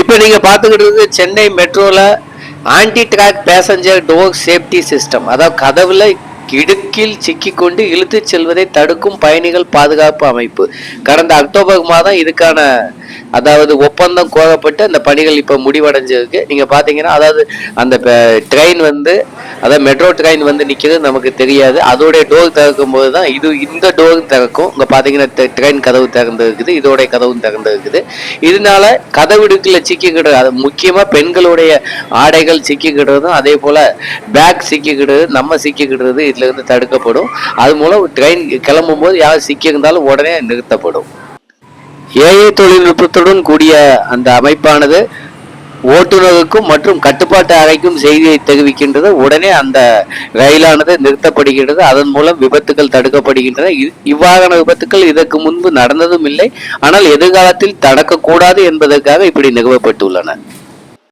இப்போ நீங்க பார்த்துக்கிட்டு சென்னை மெட்ரோல anti track passenger door safety system, அதாவது கதவுல இடுக்கில் சிக்கிக்கொண்டு இழுத்து செல்வதை தடுக்கும் பயணிகள் பாதுகாப்பு அமைப்பு. கடந்த அக்டோபர் மாதம் இதுக்கான அதாவது ஒப்பந்தம் கோரப்பட்டு அந்த பணிகள் இப்போ முடிவடைஞ்சிருக்கு. நீங்கள் பார்த்தீங்கன்னா அதாவது அந்த ட்ரெயின் வந்து அதாவது மெட்ரோ ட்ரெயின் வந்து நிற்கிறது நமக்கு தெரியாது. அதோடைய டோர் திறக்கும் போது தான் இந்த டோர் திறக்கும். இங்கே பார்த்தீங்கன்னா ட்ரெயின் கதவு திறந்து இருக்குது, இதோடைய கதவும் திறந்து இருக்குது. இதனால கதவிடுக்கில் சிக்கிக்கிடுறது, அது முக்கியமாக பெண்களுடைய ஆடைகள் சிக்கிக்கிடுறதும் அதே போல் பேக் சிக்கிக்கிடுறது, நம்ம சிக்கிக்கிடுறது இதுலேருந்து தடுக்கப்படும். அது மூலம் ட்ரெயின் கிளம்பும் போது யார் சிக்கியிருந்தாலும் உடனே நிறுத்தப்படும். ஏஐ தொழில்நுட்பத்துடன் கூடிய அந்த அமைப்பானது ஓட்டுநருக்கும் மற்றும் கட்டுப்பாட்டு அறைக்கும் செய்தியை தெரிவிக்கின்றது. உடனே அந்த ரயிலானது நிறுத்தப்படுகின்றது. அதன் மூலம் விபத்துகள் தடுக்கப்படுகின்றன. இவ்வாறான விபத்துக்கள் இதற்கு முன்பு நடந்ததும் இல்லை, ஆனால் எதிர்காலத்தில் நடக்கக்கூடாது என்பதற்காக இப்படி நிறுவப்பட்டுள்ளன.